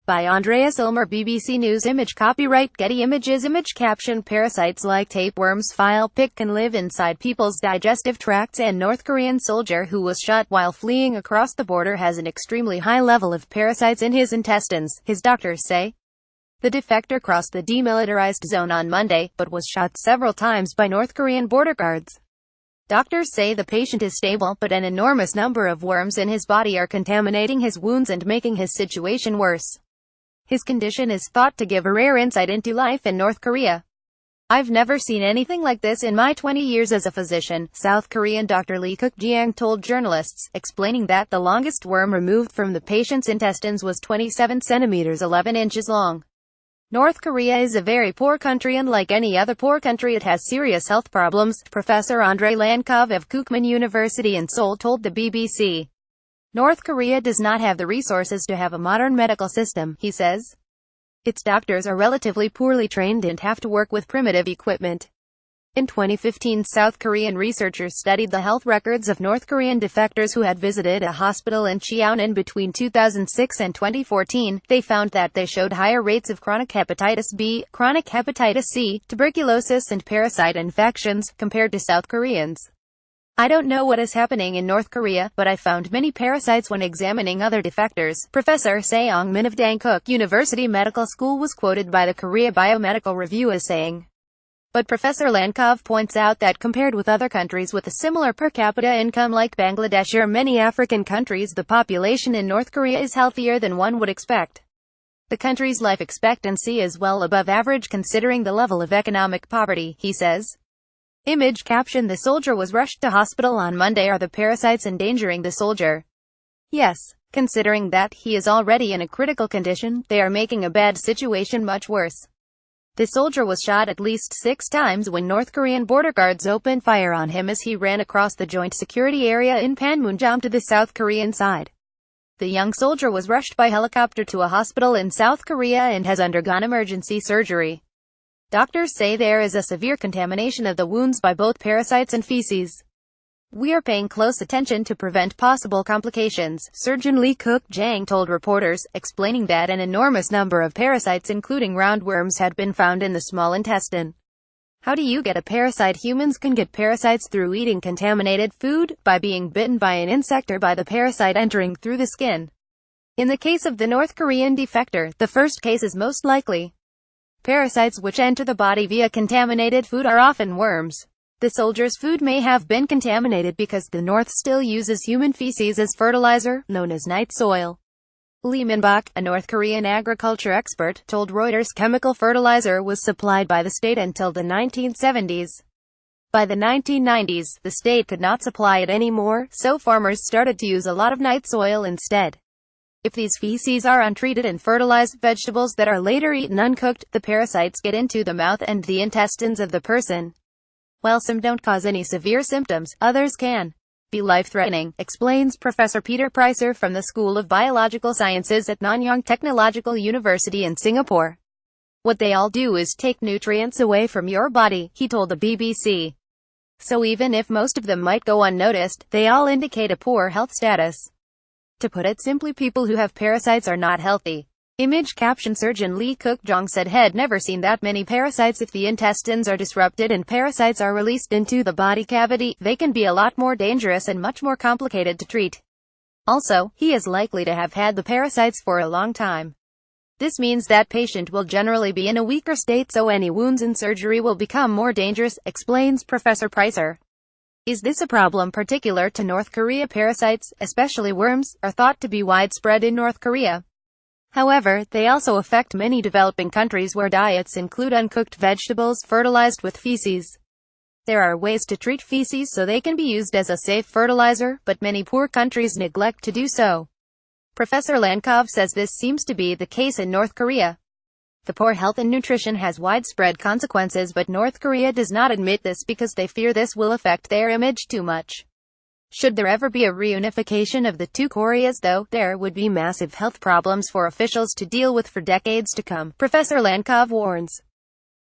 By Andreas Ulmer, BBC News. Image copyright Getty Images. Image caption: Parasites like tapeworms, file pick can live inside people's digestive tracts, and North Korean soldier who was shot while fleeing across the border has an extremely high level of parasites in his intestines, his doctors say. The defector crossed the demilitarized zone on Monday, but was shot several times by North Korean border guards. Doctors say the patient is stable, but an enormous number of worms in his body are contaminating his wounds and making his situation worse. His condition is thought to give a rare insight into life in North Korea. "I've never seen anything like this in my 20 years as a physician," South Korean Dr. Lee Cook-jiang told journalists, explaining that the longest worm removed from the patient's intestines was 27 centimeters 11 inches long. North Korea is a very poor country, and like any other poor country it has serious health problems, Professor Andrei Lankov of Kookmin University in Seoul told the BBC. North Korea does not have the resources to have a modern medical system, he says. Its doctors are relatively poorly trained and have to work with primitive equipment. In 2015, South Korean researchers studied the health records of North Korean defectors who had visited a hospital in Cheonan between 2006 and 2014. They found that they showed higher rates of chronic hepatitis B, chronic hepatitis C, tuberculosis and parasite infections, compared to South Koreans. "I don't know what is happening in North Korea, but I found many parasites when examining other defectors," Professor Seong Min of Dankook University Medical School was quoted by the Korea Biomedical Review as saying. But Professor Lankov points out that compared with other countries with a similar per capita income like Bangladesh or many African countries, the population in North Korea is healthier than one would expect. The country's life expectancy is well above average considering the level of economic poverty, he says. Image caption: The soldier was rushed to hospital on Monday. Are the parasites endangering the soldier? Yes. Considering that he is already in a critical condition, they are making a bad situation much worse. The soldier was shot at least 6 times when North Korean border guards opened fire on him as he ran across the joint security area in Panmunjom to the South Korean side. The young soldier was rushed by helicopter to a hospital in South Korea and has undergone emergency surgery. Doctors say there is a severe contamination of the wounds by both parasites and feces. "We are paying close attention to prevent possible complications," Surgeon Lee Cook-jiang told reporters, explaining that an enormous number of parasites including roundworms had been found in the small intestine. How do you get a parasite? Humans can get parasites through eating contaminated food, by being bitten by an insect, or by the parasite entering through the skin. In the case of the North Korean defector, the first case is most likely. Parasites which enter the body via contaminated food are often worms. The soldier's food may have been contaminated because the North still uses human feces as fertilizer, known as night soil. Lee Min-bok, a North Korean agriculture expert, told Reuters chemical fertilizer was supplied by the state until the 1970s. By the 1990s, the state could not supply it anymore, so farmers started to use a lot of night soil instead. If these feces are untreated and fertilize vegetables that are later eaten uncooked, the parasites get into the mouth and the intestines of the person. While some don't cause any severe symptoms, others can be life-threatening, explains Professor Peter Preiser from the School of Biological Sciences at Nanyang Technological University in Singapore. "What they all do is take nutrients away from your body," he told the BBC. "So even if most of them might go unnoticed, they all indicate a poor health status. To put it simply, people who have parasites are not healthy." Image caption: Surgeon Lee Cook-jiang said had never seen that many parasites. If the intestines are disrupted and parasites are released into the body cavity, they can be a lot more dangerous and much more complicated to treat. Also, he is likely to have had the parasites for a long time. This means that patient will generally be in a weaker state, so any wounds and surgery will become more dangerous, explains Professor Preiser. Is this a problem particular to North Korea? Parasites, especially worms, are thought to be widespread in North Korea. However, they also affect many developing countries where diets include uncooked vegetables fertilized with feces. There are ways to treat feces so they can be used as a safe fertilizer, but many poor countries neglect to do so. Professor Lankov says this seems to be the case in North Korea. The poor health and nutrition has widespread consequences, but North Korea does not admit this because they fear this will affect their image too much. Should there ever be a reunification of the two Koreas, though, there would be massive health problems for officials to deal with for decades to come, Professor Lankov warns.